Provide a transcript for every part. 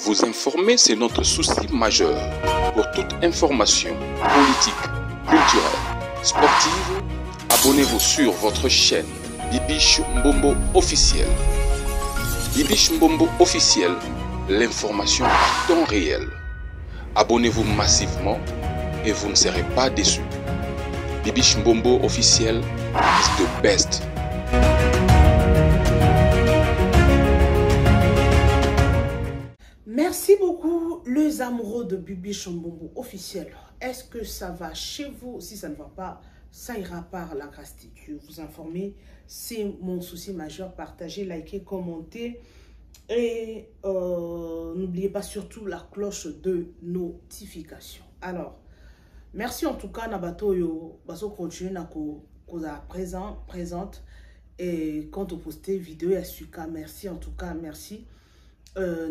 Vous informer, c'est notre souci majeur. Pour toute information politique, culturelle, sportive, abonnez-vous sur votre chaîne Bibiche Mbombo officiel. Bibiche Mbombo officiel, l'information à temps réel. Abonnez-vous massivement et vous ne serez pas déçus. Bibiche Mbombo officiel is the best. Merci beaucoup les amoureux de Bibiche Mbombo officiel. Est-ce que ça va chez vous? Si ça ne va pas, ça ira par la grâce de Dieu. Vous informer, c'est mon souci majeur. Partagez, likez, commentez. Et n'oubliez pas surtout la cloche de notification. Alors, merci en tout cas, Nabatoyo. Baso continue à présente. Et quand vous postez vidéo à Suka, merci en tout cas, merci.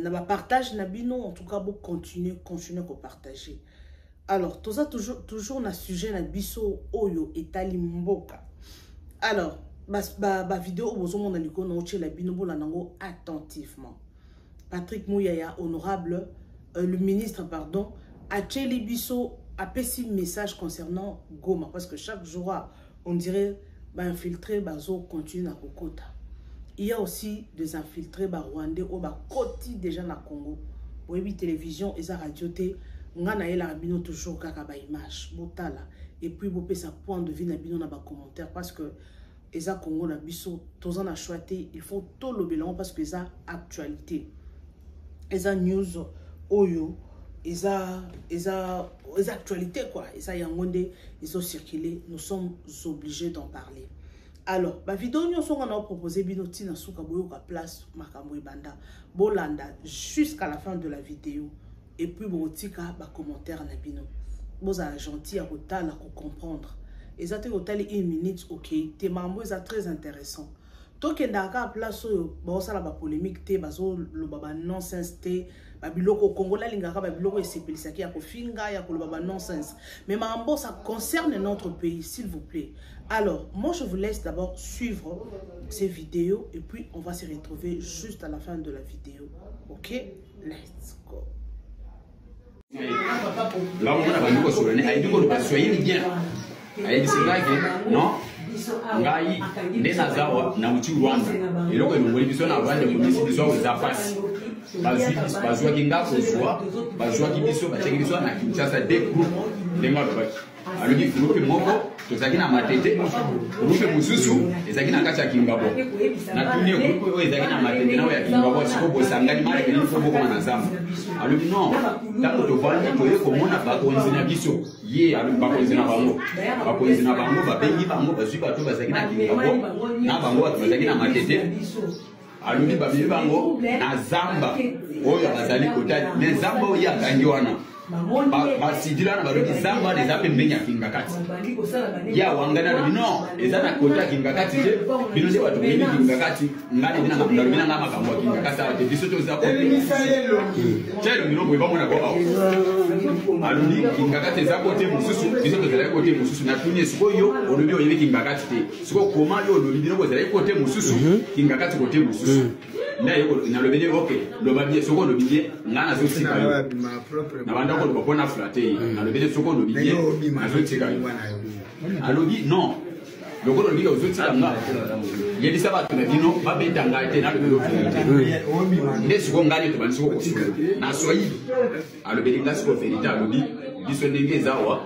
Naba partage Nabino, en tout cas, vous continuez à partager. Alors, tout ça toujours na sujet na biso oyo etali mboka. Alors, ba vidéo bozo mona liko na oche la bino bola nango attentivement. Patrick Mouyaya, honorable, le ministre, pardon, a tcheli biso a pessi message concernant Goma parce que chaque jour on dirait ba infiltré bazo continue na kokota. Il y a aussi des infiltrés rwandais au côté déjà na Congo. Oui, télévision et sa radio té ngana ela bino toujours kaka ba image botala et puis vous pouvez sa point de vue na bino na ba commentaire parce que eza Congo na biso tozana na choité il faut tout le bilan parce que eza actualité eza news oyo eza actualité quoi eza yangonde ils ont circulé nous sommes obligés d'en parler. Alors, la vidéo nous a proposé binoti na suka boyo ka place makambo banda bolanda jusqu'à la fin de la vidéo et puis botika ba commentaire na bino. Boza gentil à kotala ko comprendre. Et ça te kotali 1 minute OK, tes mambo est très intéressant. To kendaka place bo sala ba polémique te bazo lo baba nonsense te ba biloko Congola lingaka ba biloko esepelisaki ya kofinga ya ko baba nonsense. Mais mambo ça concerne notre pays s'il vous plaît. Alors, moi je vous laisse d'abord suivre ces vidéos et puis on va se retrouver juste à la fin de la vidéo. OK? Let's go. Là, on a banduko solene, aidiko de soyez bien. Aidisingake, non? Ngai ndena zawa na uchi Rwanda. Eloko ngoli biso na Rwanda ngoli biso za pass. Bazwa kingako zwa, bazwa kibiso, bacheki biso na Kinshasa de group denga baki. Alobi groupe moko tozaki na matete, groupe mususu ezaki na kati ya Kingabo. Na tunie groupe oyo ezaki na matete na ya Kingabo siko bosangani mara ke nifo boko na zamba. Alobi non, tango tovandi toye komona bakonzi na biso. Ye alobi bakonzi na bango. Bakonzi na bango babengi bango bazwi bato bazaki na Kingabo. Na bango bazaki na matete. Alobi babili bango na zamba oyo bazali kotali mais zamba oyo akangi wana basidila na balobi zamba des apembenya kingakati ya wangana lobi non ezana kota kingakati je bino je bato bini kingakati ngani bina na lobi na makambo ya kingakati ate biso to za ko telo bino boy bamona ko awo alobi kingakati za kote mususu biso to za kote mususu na tunye sikoyo olobi oyebi kingakati te siko koma yo olobi bino ko za kote mususu kingakati kote mususu na yoko na lobele okay lobabiye soko lobiye ngana zo sika yo na banda ko bopona flatter na lobele soko lobiye na zo sika yo alobi non loko lobiye zo sika nga yedi sabato na dino babenda ngate na lobele ofite nde soko ngani to banisoko ko na soyi alobele ngasi ko verite alobi biso ndenge zawa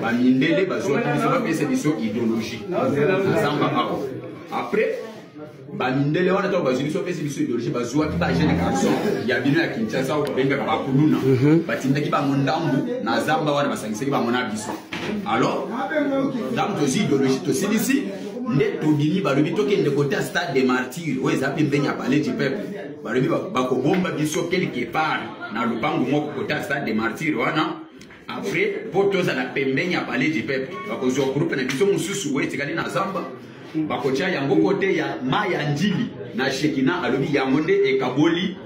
ba mindele bazwa biso ba pese biso idéologie ensemble ako après bandele wana to bazini so pesi biso idéologie bazwa ki ba jeune garçon ya bino ya Kinshasa ko benga ba kuluna batindaki ba mondambu na zamba wana basangisaki ba mona biso alors dam to idéologie to silisi nde to bini balobi to kende côté stade des martyrs o ezapi mbenya palais du peuple balobi ba ko bomba biso quelque part na lupango moko côté stade des martyrs wana après potoza na pembenya palais du peuple ba ko zo groupe na biso mususu we tikali na zamba bakocha yango kote ya maya njili na Shekina alobi yango nde ekaboli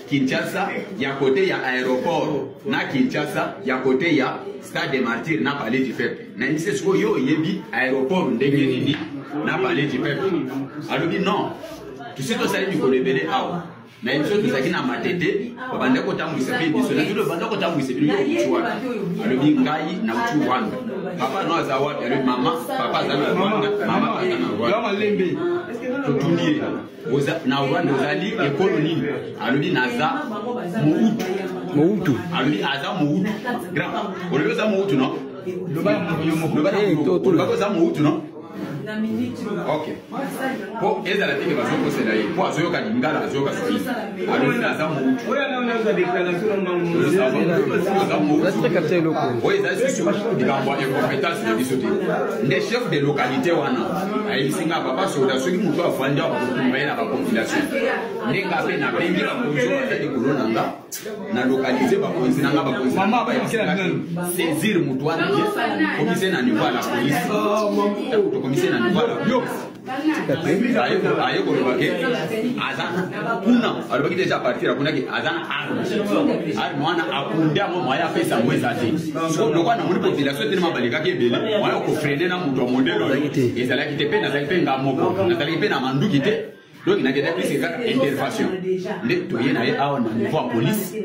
Kinshasa ya kote ya aéroport na Kinshasa ya kote ya stade des martyrs na palais du peuple na nise siko yo yebi aéroport ndenge nini na palais du peuple alobi non tu sais to sali du kolebele awa mais biso tozalaki na matete babanda kotambwisa mpe biso na bino banda kotambwisa bino yokuti wapi alobi ngai nauti Rwanda papa no aza wapi alobi mama papa aza na Rwanda mama aza na Rwanda totuni na Rwanda ozali ekolo nini alobi naza Mobutu alobi aza Mobutu grand olobi oza Mobutu no loba oza Mobutu no ok po ezala teke bazokosela ye po azoyoka lingala azoyoka soki alobi naza Mobutu oyo ezali susu likambo ya incompétence na biso te nde chef de localité wana ayebisinga papa soda soki moto afandi akotumba ye na bapopulation ndenge ape nabengi bakonzi oyo azali kolona nga na lokalize bakonzi nanga bakonzi nanga saisir moto wana ye komise na niveau ya la police tokomise na niveau ya la police aye kolobake aza kuna alobaki deja partir akunaki aza na arme wana akunde amo mwaya apesa mweza te so lokwa namoni population telema balekaki ebele mwaya okofrene na moto ya mondelo ezalaki te mpe nazali mpe nga moko nazalaki mpe na manduki te donc nakenda plus kaka intervention nde toye na ye awa na niveau ya police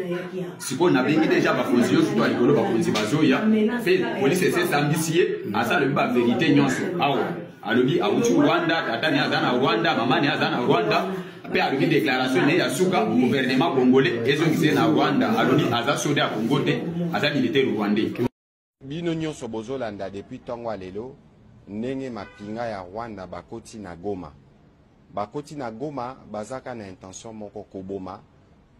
sikoyo nabengi deja bakonzi nyonso to ya likolo bakonzi bazoya mpe police esesambisi ye asa alobi baverité nyonso awa alobi awuti Rwanda tata ni aza na Rwanda mama ni aza na Rwanda pe alobi déclaration ne ya suka gouvernement congolais ezongisi na Rwanda alobi aza soda ya Congo te aza militaire rwandais bino nyonso bozolanda depuis ntongo lelo ndenge mapinga ya Rwanda bakoti na Goma bazaka na intention moko koboma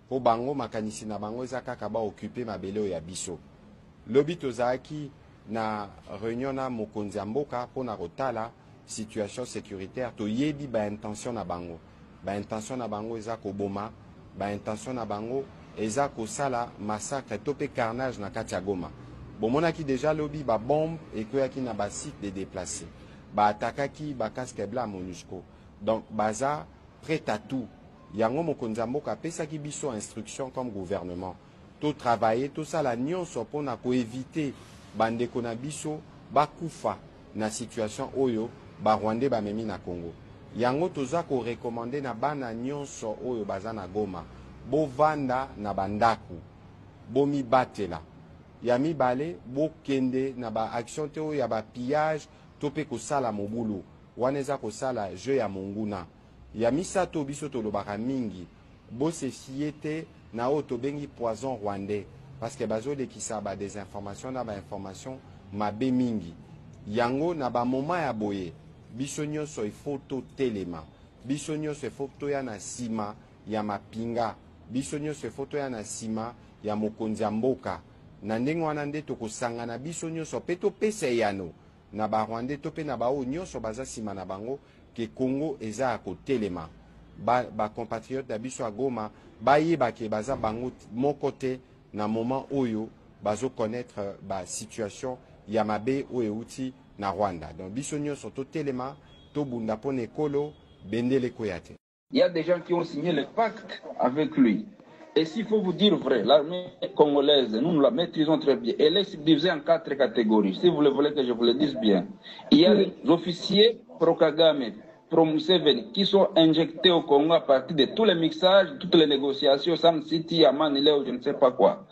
po bango makanisi na bango eza kaka baoccupe mabele ya biso lobi tozalaki na réunion na mokonzi ya mboka mpona kotala situation sécuritaire toyebi intention na bango eza koboma intention na bango eza kosala massacre to pe carnage na kati ya Goma bomonaki déjà lobi bombe ekoyaki na site de déplacés attaquaki casque blanc MONUSCO donc baza prêt à tout yango mokonzi ya mboka apesaki biso instruction comme gouvernement to travailler tout ça la nyonso mpona koevite bandeko na biso bakufa na situation oyo Rwandais bamemi na Congo yango toza ko recommander na bana nyonso oyo baza na Goma bovanda na bandaku bomi batela ya mibale bokende na ba action te oyo ya ba pillage to pe kosala mobulu wana eza kosala jeu ya monguna ya misato biso tolobaka mingi bose fiete na oyo tobengi poison rwandais parce que bazolekisa ba désinformation na ba information mabe mingi yango na ba moment ya boye biso nyonso ifo totelema biso nyonso ifo toya na sima ya mapinga biso nyonso ifo toya na sima ya mokonzi ya mboka na ndenge wana nde tokosangana biso nyonso mpe topesa yano na Rwandais to pe na bao nyonso baza sima na bango ke Congo eza kotelema ba compatriotes da biso a Goma bayeba ke baza bango moko te na moment oyo bazo connaître ba situation ya mabe oyo uti na Rwanda donc biso nyonso totelema to bunda pone kolo bendele koyate. Il y a des gens qui ont signé le pacte avec lui. Et s'il faut vous dire vrai, l'armée congolaise, nous la maîtrisons très bien. Elle est subdivisée en 4 catégories. Si vous le voulez que je vous le dise bien. Il y a les officiers pro-Kagame, pro-Museveni, qui sont injectés au Congo à partir de tous les mixages, toutes les négociations, Sam City, Amanile ou je ne sais pas quoi.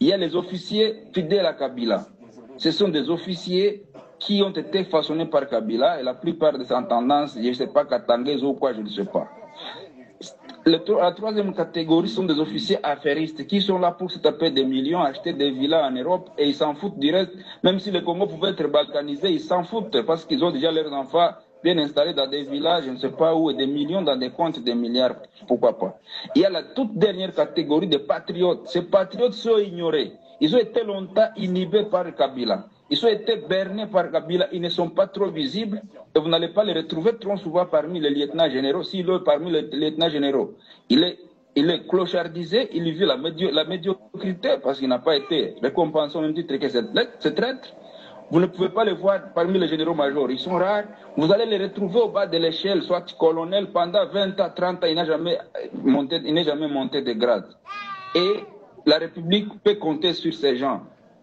Il y a les officiers fidèles à Kabila. Ce sont des officiers qui ont été façonnés par Kabila et la plupart de ces tendances, je ne sais pas, Katangais ou quoi, je ne sais pas. La troisième catégorie sont des officiers affairistes qui sont là pour se taper des millions, acheter des villas en Europe et ils s'en foutent du reste. Même si le Congo pouvait être balkanisé, ils s'en foutent parce qu'ils ont déjà leurs enfants bien installés dans des villages, je ne sais pas où, et des millions dans des comptes de milliards, pourquoi pas. Il y a la toute dernière catégorie de patriotes. Ces patriotes sont ignorés. Ils ont été longtemps inhibés par Kabila. Ils ont été bernés par Kabila, ils ne sont pas trop visibles et vous n'allez pas les retrouver trop souvent parmi les lieutenants généraux. S'il est parmi les lieutenants généraux, il est clochardisé, il vit la médiocrité parce qu'il n'a pas été récompensé au même titre que ce traître. Vous ne pouvez pas les voir parmi les généraux-majors, ils sont rares. Vous allez les retrouver au bas de l'échelle, soit colonel, pendant 20 ans, 30 ans, il n'est jamais monté de grade. Et la République peut compter sur ces gens.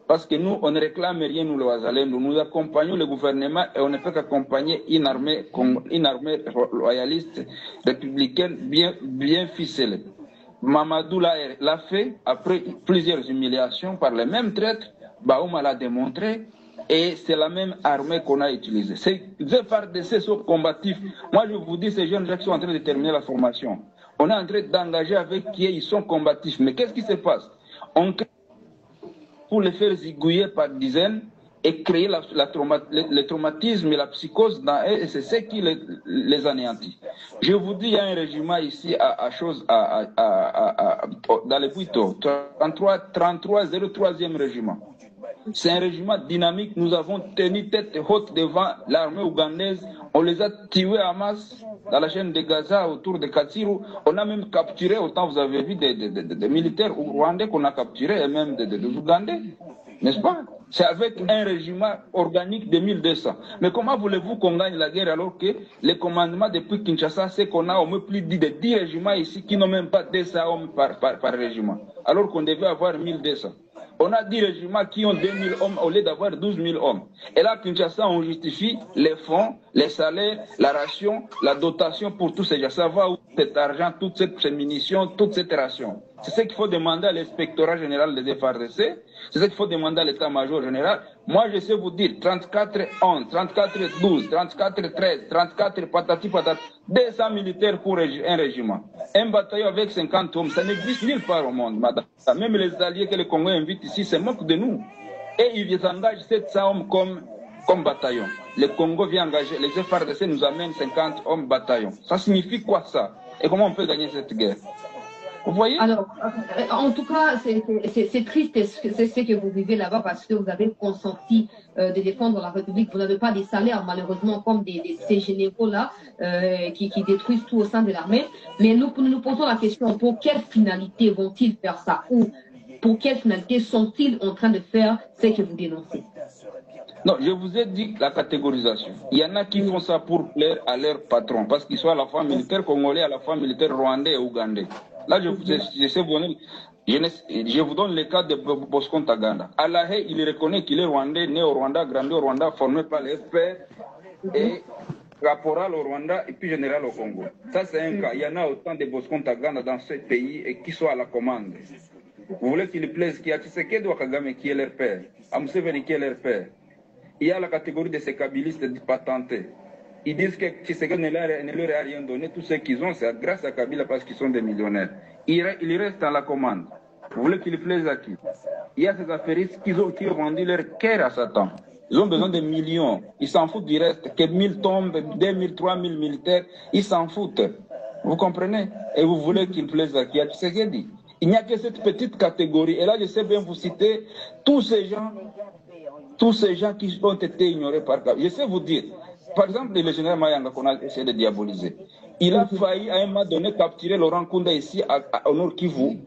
Parce que nous, on ne réclame rien, nous, les Ouazalais. Nous accompagnons le gouvernement et on ne peut qu'accompagner une armée royaliste, républicaine, bien ficelée. Mamadou l'a fait après plusieurs humiliations par les mêmes traîtres. Baouma l'a démontré. Et c'est la même armée qu'on a utilisée. Ces FARDC sont combatifs. Moi, je vous dis, ces jeunes gens qui sont en train de terminer la formation, on est en train d'engager avec qui ils sont combatifs. Mais qu'est-ce qui se passe? On crée pour les faire zigouiller par dizaines et créer le traumatisme et la psychose dans eux, et c'est ce qui les anéantit. Je vous dis, il y a un régiment ici dans les Bouito, 03e régiment. C'est un régiment dynamique. Nous avons tenu tête haute devant l'armée ougandaise. On les a tués à masse dans la chaîne de Gaza, autour de Katsiru. On a même capturé, autant vous avez vu, des militaires rwandais qu'on a capturés, et même des Ougandais. N'est-ce pas? C'est avec un régiment organique de 1200. Mais comment voulez-vous qu'on gagne la guerre alors que les commandements depuis Kinshasa, c'est qu'on a au moins plus de 10 régiments ici qui n'ont même pas 200 hommes par régiment, alors qu'on devait avoir 1200. On a 10 régiments qui ont 2000 hommes au lieu d'avoir 12 000 hommes. Et là, Kinshasa, on justifie les fonds, les salaires, la ration, la dotation pour tous ces gens. Ça va où cet argent, toutes ces munitions, toute cette ration? C'est ce qu'il faut demander à l'inspectorat général des FARDC. C'est ce qu'il faut demander à l'état-major général. Moi, je sais vous dire 34-11, 34-12, 34-13, 34 patati patati, 200 militaires pour un régiment. Un bataillon avec 50 hommes, ça n'existe nulle part au monde, madame. Même les alliés que le Congo invite ici se moquent de nous. Et ils engagent 700 hommes comme bataillon. Le Congo vient engager, les FARDC nous amènent 50 hommes bataillon. Ça signifie quoi ça? Et comment on peut gagner cette guerre? Vous voyez? Alors, en tout cas, c'est triste c'est ce que vous vivez là-bas parce que vous avez consenti de défendre la République. Vous n'avez pas des salaires, malheureusement, comme ces généraux-là qui détruisent tout au sein de l'armée. Mais nous posons la question, pour quelle finalité vont-ils faire ça? Ou pour quelle finalité sont-ils en train de faire ce que vous dénoncez? Non, je vous ai dit la catégorisation. Il y en a qui font ça pour plaire à leur patron, parce qu'ils sont à la fois militaires congolais, à la fois militaires rwandais et ougandais. Là, je vous donne le cas de Bosco Ntaganda. À La Haye, il reconnaît qu'il est rwandais, né au Rwanda, grandi au Rwanda, formé par les FPR et caporal au Rwanda et puis général au Congo. Ça, c'est un cas. Il y en a autant de Bosco Ntaganda dans ce pays et qui sont à la commande. Vous voulez qu'il plaise qui a Tshisekedi ou Kagame qui est leur père, à Museveni qui est leur père. Il y a la catégorie de ces kabylistes patentés. Ils disent que Tshisekedi ne leur a rien donné. Tout ce qu'ils ont, c'est grâce à Kabila parce qu'ils sont des millionnaires. Ils restent à la commande. Vous voulez qu'ils plaisent à qui? Il y a ces affairistes qui ont vendu leur cœur à Satan. Ils ont besoin de millions. Ils s'en foutent du reste. Que 1000 tombes, 2000, 3000 militaires, ils s'en foutent. Vous comprenez? Et vous voulez qu'ils plaisent à qui? À Tshisekedi. Il n'y a que cette petite catégorie. Et là, je sais bien vous citer tous ces gens qui ont été ignorés par Kabila. Je sais vous dire. Par exemple, le général Mayanga qu'on a essayé de diaboliser, il a failli à un moment donné capturer Laurent Kunda ici au Nord Kivu,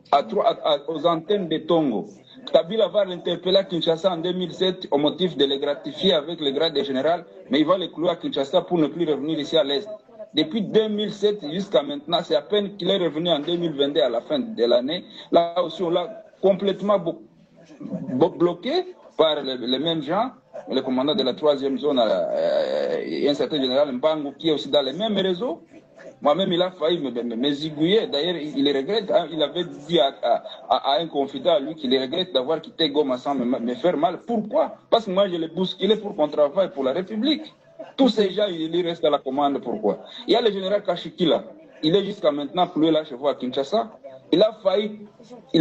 aux antennes de Tongo. Kabila va l'interpeller à Kinshasa en 2007 au motif de le gratifier avec le grade de général, mais il va le clouer à Kinshasa pour ne plus revenir ici à l'Est. Depuis 2007 jusqu'à maintenant, c'est à peine qu'il est revenu en 2022 à la fin de l'année. Là aussi, on l'a complètement bloqué par les mêmes gens. Le commandant de la 3e zone, et un certain général Mpango, qui est aussi dans les mêmes réseaux. Moi-même, il a failli me zigouiller. D'ailleurs, il regrette. Hein, il avait dit à un confident à lui qu'il regrette d'avoir quitté Goma sans me faire mal. Pourquoi? Parce que moi, je l'ai bousculé pour qu'on travaille pour la République. Tous ces gens, ils restent à la commande. Pourquoi? Il y a le général Kashikila. Il est jusqu'à maintenant cloué là chez vous à Kinshasa. Il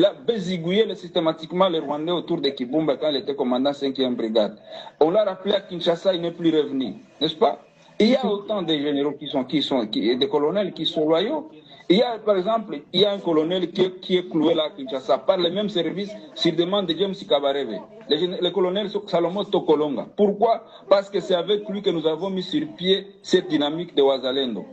a bézigouillé systématiquement les Rwandais autour de Kibumba quand il était commandant 5e brigade. On l'a rappelé à Kinshasa, il n'est plus revenu, n'est-ce pas? Il y a autant de généraux des colonels qui sont loyaux. Il y a, par exemple, un colonel qui est cloué là à Kinshasa par les mêmes services sur demande de James Kabarebe, le colonel Salomon Tokolonga. Pourquoi? Parce que c'est avec lui que nous avons mis sur pied cette dynamique de Wazalendo.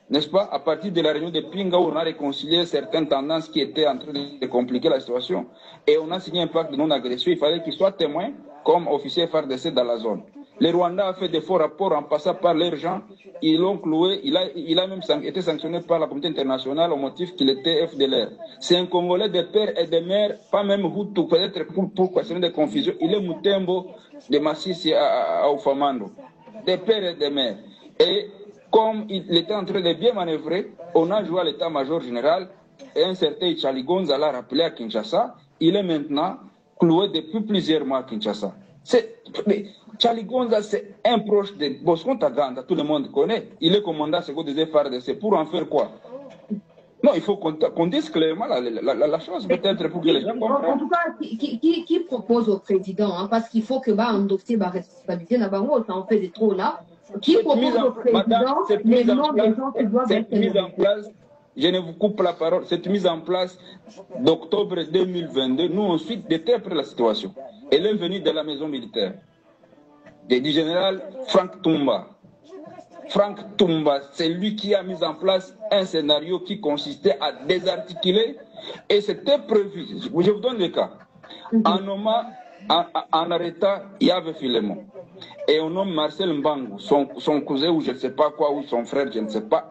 N'est-ce pas? À partir de la réunion de Pinga, où on a réconcilié certaines tendances qui étaient en train de compliquer la situation, et on a signé un pacte de non-agression. Il fallait qu'il soit témoin comme officier FARDC dans la zone. Les Rwandais ont fait de faux rapports en passant par leurs gens. Ils l'ont cloué. Il a même été sanctionné par la communauté internationale au motif qu'il était FDLR. C'est un Congolais de père et de mère, pas même Hutu, peut-être pour questionner des confusions. Il est Mutembo de Massissi à Ufamando. De père et de mère. Et comme il était en train de bien manœuvrer, on a joué à l'état-major général et un certain Charlie Gonza l'a rappelé à Kinshasa, il est maintenant cloué depuis plusieurs mois à Kinshasa. Charlie Gonza, c'est un proche de Bosco Ntaganda, tout le monde connaît. Il est commandant second des FARDC. Pour en faire quoi? Non, il faut qu'on dise clairement la chose, peut-être pour que les gens comprennent. En tout cas, qui propose au président, hein, parce qu'il faut que un dossier va responsabiliser la barreau, ça en fait des trop là. Qui propose au président les noms des gens qui doivent être mise en place, je ne vous coupe la parole, cette mise en place d'octobre 2022, nous ensuite, d'été après la situation, elle est venue de la maison militaire, du général Frank Tumba. Frank Tumba, c'est lui qui a mis en place un scénario qui consistait à désarticuler, et c'était prévu. Je vous donne le cas. En arrêtant Yves Filemon, et on nomme Marcel Mbangu, son cousin ou je ne sais pas quoi, ou son frère, je ne sais pas,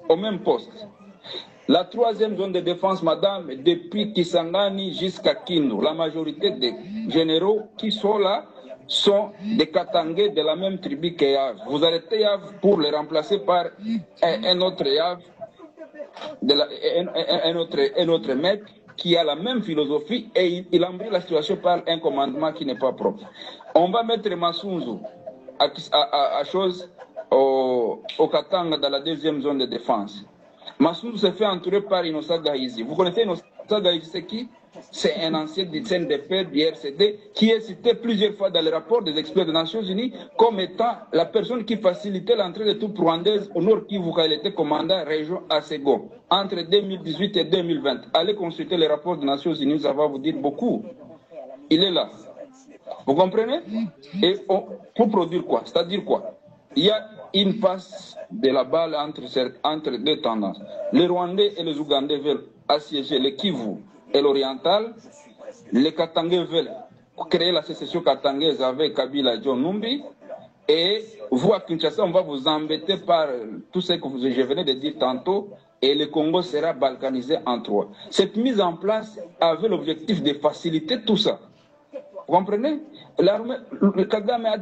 au même poste. La troisième zone de défense, madame, depuis Kisangani jusqu'à Kindu, la majorité des généraux qui sont là sont des Katangais de la même tribu que Yav. Vous arrêtez Yav pour les remplacer par un autre Yav, un autre mec qui a la même philosophie, et il embrouille la situation par un commandement qui n'est pas propre. On va mettre Massunzu à chose au Katanga dans la deuxième zone de défense. Massunzu se fait entourer par Innocent Gahizi. Vous connaissez Innocent Gahizi, c'est qui? C'est un ancien du CNDP, du RCD, qui est cité plusieurs fois dans le rapport des experts des Nations Unies comme étant la personne qui facilitait l'entrée de troupes rwandaises au Nord Kivu quand il était commandant région Asego entre 2018 et 2020. Allez consulter les rapports des Nations Unies, ça va vous dire beaucoup. Il est là. Vous comprenez? Et pour produire quoi? C'est-à-dire quoi? Il y a une passe de la balle entre deux tendances. Les Rwandais et les Ougandais veulent assiéger le Kivu et l'oriental. Les Katangais veulent créer la sécession katangaise avec Kabila John Numbi. Et vous, à Kinshasa, on va vous embêter par tout ce que je venais de dire tantôt, et le Congo sera balkanisé en trois. Cette mise en place avait l'objectif de faciliter tout ça. Vous comprenez? L'armée, le Kagame a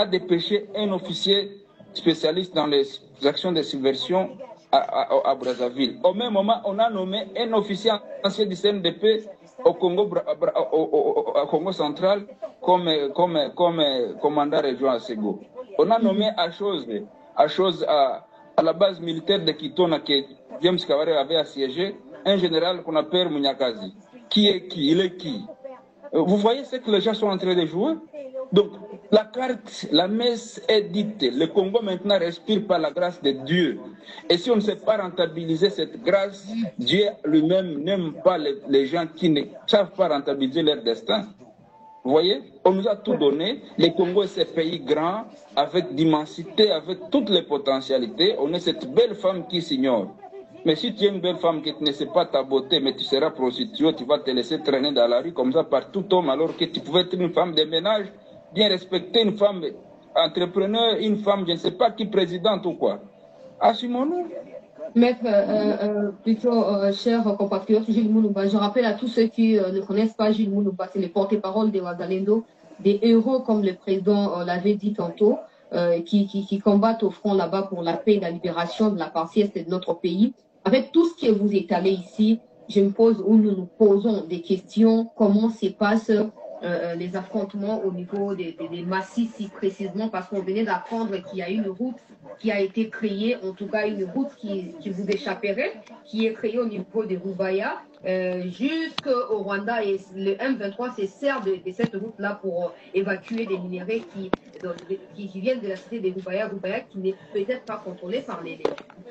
dépêché un officier spécialiste dans les actions de subversion à Brazzaville. Au même moment, on a nommé un officier ancien du CNDP au Congo central comme commandant région à Sego. On a nommé à la base militaire de Kitona que James Kabaré avait assiégé un général qu'on appelle Munyakazi. Qui est qui? Il est qui? Vous voyez ce que les gens sont en train de jouer? Donc, la carte, la messe est dite. Le Congo maintenant respire par la grâce de Dieu. Et si on ne sait pas rentabiliser cette grâce, Dieu lui-même n'aime pas les gens qui ne savent pas rentabiliser leur destin. Vous voyez? On nous a tout donné. Le Congo est ce pays grand, avec d'immensité, avec toutes les potentialités. On est cette belle femme qui s'ignore. Mais si tu es une belle femme qui ne sait pas ta beauté, mais tu seras prostituée, tu vas te laisser traîner dans la rue comme ça par tout homme, alors que tu pouvais être une femme de ménage, bien respectée, une femme entrepreneur, une femme, je ne sais pas qui, présidente ou quoi. Assumons-nous. Maître, cher compatriote Gilles Mounouba, je rappelle à tous ceux qui ne connaissent pas Gilles Mounouba, c'est le porte-parole des Wazalendo, des héros comme le président l'avait dit tantôt, qui combattent au front là-bas pour la paix et la libération de la partie est de notre pays. Avec tout ce qui vous est allé ici, je me pose ou nous nous posons des questions, comment se passent les affrontements au niveau des massifs si précisément, parce qu'on venait d'apprendre qu'il y a une route qui a été créée, en tout cas une route qui vous échapperait, qui est créée au niveau des Rubaya, jusqu'au Rwanda, et le M23 se sert de cette route-là pour évacuer des minéraux qui viennent de la cité des Rubaya, qui n'est peut-être pas contrôlée par les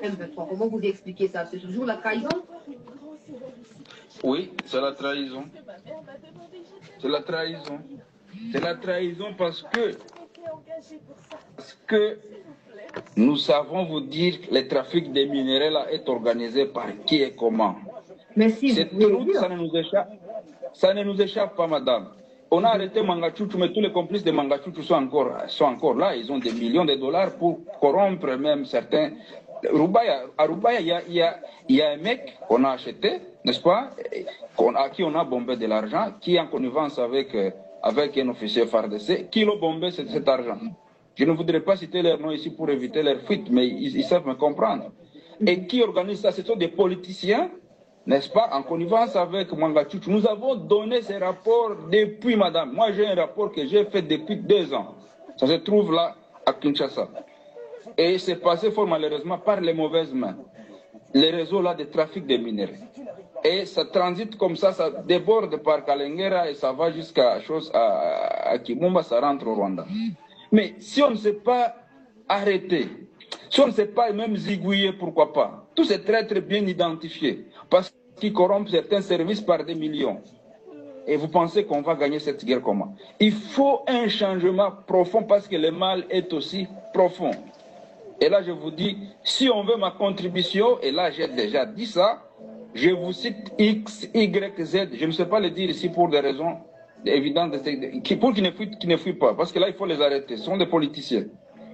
M23. Comment vous expliquez ça? C'est toujours la trahison? Oui, c'est la trahison. C'est la trahison. C'est la trahison parce que nous savons vous dire que le trafic des minéraux là est organisé par qui et comment. Merci. Cette route, ça ne nous échappe pas, madame. On a arrêté Mangachuchu, mais tous les complices de Mangachuchu sont encore là. Ils ont des millions de dollars pour corrompre même certains. À Rubaya, il y a un mec qu'on a acheté, n'est-ce pas, à qui on a bombé de l'argent, qui est en connivence avec un officier FARDC, qui l'a bombé cet argent. Je ne voudrais pas citer leur nom ici pour éviter leur fuite, mais ils savent me comprendre. Et qui organise ça? Ce sont des politiciens n'est-ce pas, en connivence avec Mwanga Tchouchou. Nous avons donné ces rapports depuis, madame. Moi, j'ai un rapport que j'ai fait depuis 2 ans. Ça se trouve là, à Kinshasa. Et c'est passé fort malheureusement par les mauvaises mains. Les réseaux là de trafic des minerais. Et ça transite comme ça déborde par Kalengera et ça va jusqu'à Kibumba, ça rentre au Rwanda. Mais si on ne sait pas arrêter, si on ne sait pas même zigouiller, pourquoi pas? Tous ces traîtres bien identifiés, parce qu'ils corrompent certains services par des millions. Et vous pensez qu'on va gagner cette guerre comment? Il faut un changement profond parce que le mal est aussi profond. Et là, je vous dis, si on veut ma contribution, et là, j'ai déjà dit ça, je vous cite X, Y, Z, je ne sais pas le dire ici pour des raisons évidentes, pour qu'ils ne fuient pas, parce que là, il faut les arrêter, ce sont des politiciens.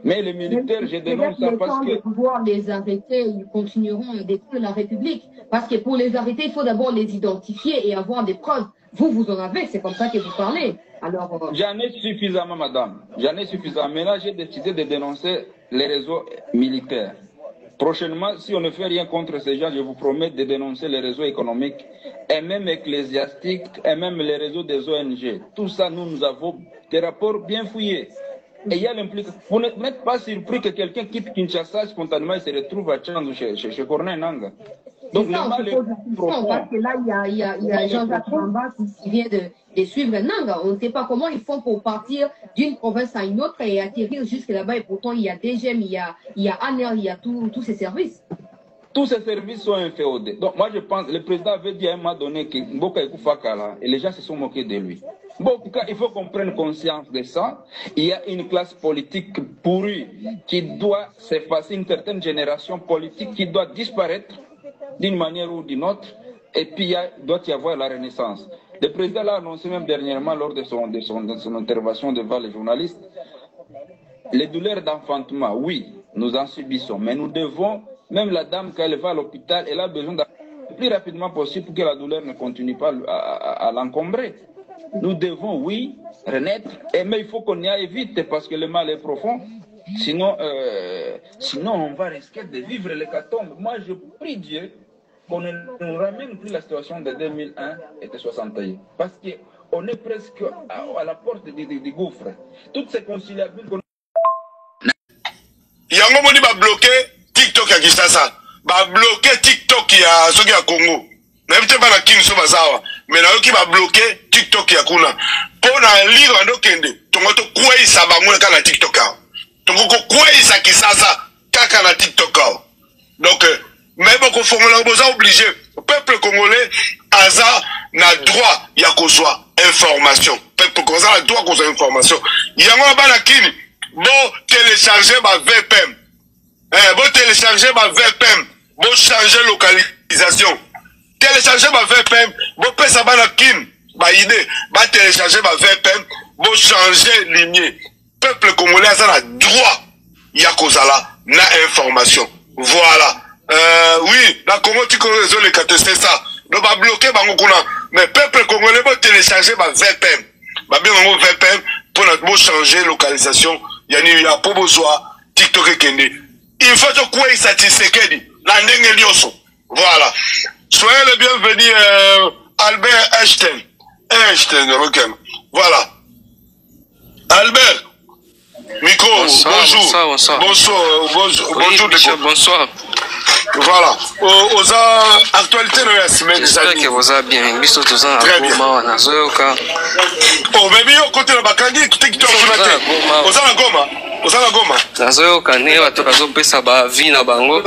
Mais les militaires, je dénonce ça parce que... De pouvoir les arrêter, ils continueront à détruire la République. Parce que pour les arrêter, il faut d'abord les identifier et avoir des preuves. Vous en avez, c'est comme ça que vous parlez. Alors, J'en ai suffisamment, madame. J'en ai suffisamment. Mais là, j'ai décidé de dénoncer les réseaux militaires. Prochainement, si on ne fait rien contre ces gens, je vous promets de dénoncer les réseaux économiques et même ecclésiastiques et même les réseaux des ONG. Tout ça, nous avons des rapports bien fouillés. Et il y a l'implication. Vous n'êtes pas surpris que quelqu'un quitte Kinshasa spontanément et se retrouve à Tchandou chez Corneille Nanga. Donc, le mal est profond. Parce que là, il y a Jean-Jacques Ramba qui vient de suivre Nanga. On ne sait pas comment ils font pour partir d'une province à une autre et atterrir jusque là-bas. Et pourtant, il y a DGM, il y a ANER, il y a tous ces services. Tous ces services sont inféodés. Donc, moi, je pense, le président avait dit à un moment donné que Mboka Ekoufakala, et les gens se sont moqués de lui. Bon, en tout cas, il faut qu'on prenne conscience de ça. Il y a une classe politique pourrie qui doit s'effacer, une certaine génération politique qui doit disparaître d'une manière ou d'une autre. Et puis, il doit y avoir la renaissance. Le président l'a annoncé même dernièrement lors de son intervention devant les journalistes. Les douleurs d'enfantement, oui, nous en subissons. Mais nous devons, même la dame, quand elle va à l'hôpital, elle a besoin d'aller le plus rapidement possible pour que la douleur ne continue pas à l'encombrer. Nous devons, oui, renaître, mais il faut qu'on y aille vite parce que le mal est profond. Sinon, on va risquer de vivre l'hécatombe. Moi, je prie Dieu qu'on ne nous ramène plus la situation de 2001 et de 61. Parce qu'on est presque à la porte du gouffre. Toutes ces conciliables qu'on... Yango moni ba bloqué TikTok ya Kinshasa, ba bloqué TikTok ya soki ya Congo. Na bite ba na Kinshasa bazawa, mais na yoki ba bloqué TikTok ya kuna. Pona lire ndo kende, tongo to kwesa bango na TikTok a. Tongo ko kwesa Kinshasa kaka na TikTok a. Donc mais beaucoup formula boza obligé, peuple congolais aza na droit ya kozwa information. Peuple congolais na droit kozwa information. Yango ba na kini bon télécharger ma VPN. Bon télécharger ma VPN. Bon changer localisation. Télécharger ma VPN. Bon pesa bana kin. Ba idée. Ba télécharger ma VPN. Bon changer lignée. Peuple congolais a la droit. Yakozala na information. Voilà. Oui, la Congo tu connais les c'est ça. Donc ba bloquer bango kuna. Mais peuple congolais bon télécharger ma VPN. Ba bien mon VPN pour notre changer localisation. Yani ya pobozwa TikTok et Kende. Il faut que quoi il satisfait la ndenge lioso. Voilà. Soyez le bienvenu Albert Einstein. Einstein, ok. Voilà. Albert. Micro, bonjour. Bonsoir. Bonjour. Bonsoir. Voilà. Aux actualités de la semaine. J'espère que vous allez bien. Biso tozan très bien. Oh, mais bien, côté la Bakandi, TikTok, aux Goma. Nazoyoka ne bato bazopesa ba vie na bango.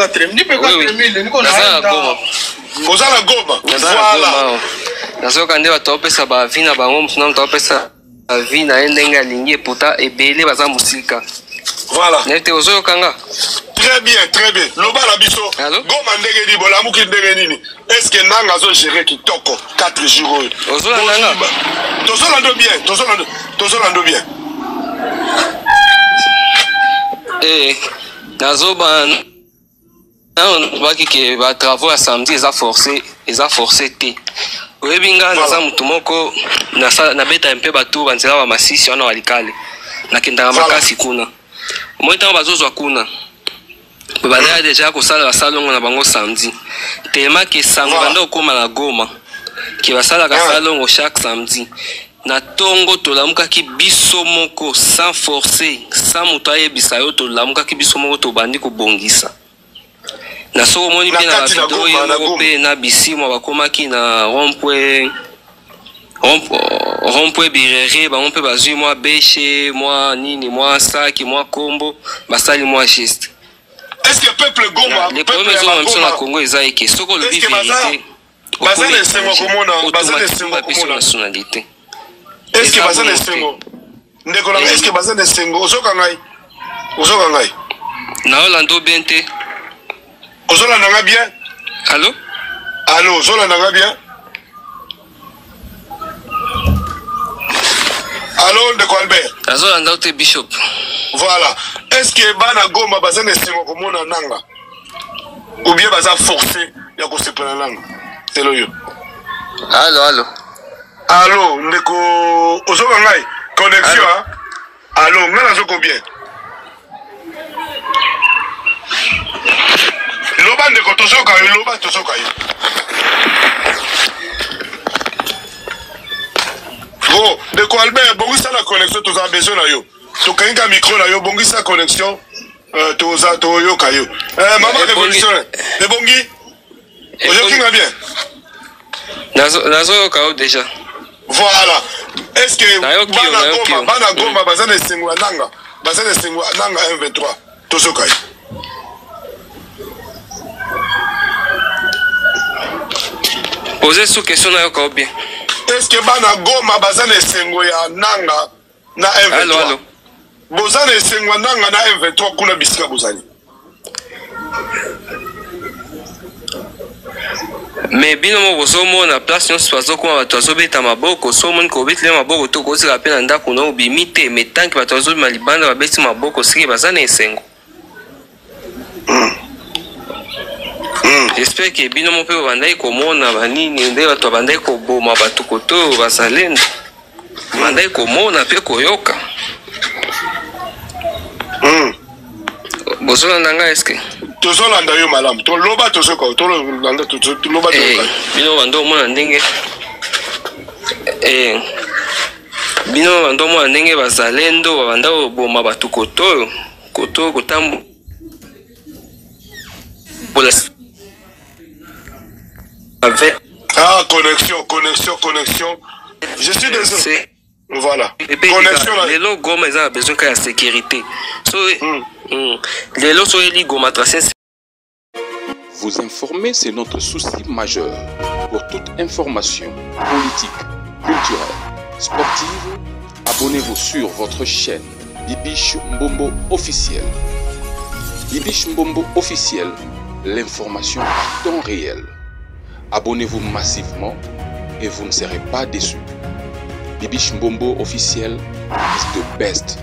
Ozala Goma. Voilà. Nazoyoka ne bato bazopesa ba vie na bango, msuna bato bazopesa vie na ndenge alingi puta ebele baza musika. Voilà. Nete ozoyoka nga. Très bien. Loba la biso. Goma ndenge di bolamuki ndenge nini. Est-ce que nanga zo gérer kitoko 4 jours. Ozola nanga. Tozolando bien. Nazoba baki ke ba travaux à samedi eza forcé te. Oyebinga naza mutu moko na beta mpe batu banzela ba masisi wana walikale. Nakendanga makasi kuna. Moi ntango bazozwa kuna. Banda déjà kosala la salongo na bango samedi. Tellement que sango banda okoma na Goma. Ki basala ka salongo chaque samedi. Na tongo to lamuka ki biso moko sans forcer, sans mutaye bisayo to lamuka ki biso moko to bandi ko bongisa. Na soko moni bien na video yo pe na bisimo bakoma ki na rompwe birere ba on peut bazui moi beche moi nini moi saki moi kombo basali moi geste. Est-ce que peuple Goma, les premiers hommes même na Congo ezaiki soko le vérité. Bazale sengo komona, bazale sengo komona nationalité. Est-ce que bazale sengo? Ndeko la est-ce que bazale sengo ozoka ngai? Na Orlando Bente. Ozola nanga bien? Allô? Allô, ozola nanga bien? Allô, Ndeko Albert? Azola ndaute Bishop. Voilà. Est-ce que bana Goma bazale sengo komona nanga? Ou bien baza forcé ya ko sepela nanga? C'est le yo. Allô. Allô, Ndeko ozoka ngai? Connexion, hein? Allô, ngana zoko bien. Loba Ndeko tozoka yo, loba tozoka yo. Bon, Ndeko Albert, bongisa la connexion, toza besoin na yo. Tokenga micro na yo, bongisa connexion, toza toyoka yo. Maman révolution, le bongi? Ozoki nga bien? Nazo yoka déjà. Voilà. Est-ce que bana Goma bazane sengwa nanga, bazane sengwa nanga M23 tozoka yo? Posez sous question na yoka bien. Est-ce que bana Goma bazane sengwa ya nanga na M23? Allô. Bozane sengwa nanga na M23 kuna bisika bozani. Mais bino mo bozomo na place nyonso bazo kuma bato bazobeta maboko so moni kobetela maboko to kozela pe na ndako na obimi te mais tanki bato bazobima libanda babeti maboko soki baza na esengo. J'espère que bino mo pe babandaki komona banini nde bato babandaki koboma bato koto bazalendo bandaki komona pe koyoka. Bozolanda nga eske? Tozolanda yo malamu, toloba tozoka, tolanda toloba tozoka. Bino bando mona ndenge bino bando mona ndenge bazalendo babanda koboma bato koto kotambo Connexion. Je suis désolé. Voilà. Connexion là. Les lots Goma ils ont besoin de sécurité. Les lots sont les Goma tracés. Vous informer, c'est notre souci majeur. Pour toute information politique, culturelle, sportive, abonnez-vous sur votre chaîne Bibiche Mbombo officiel. Bibiche Mbombo officiel, l'information à temps réel. Abonnez-vous massivement et vous ne serez pas déçus. Bibiche Mbombo officiel is the best.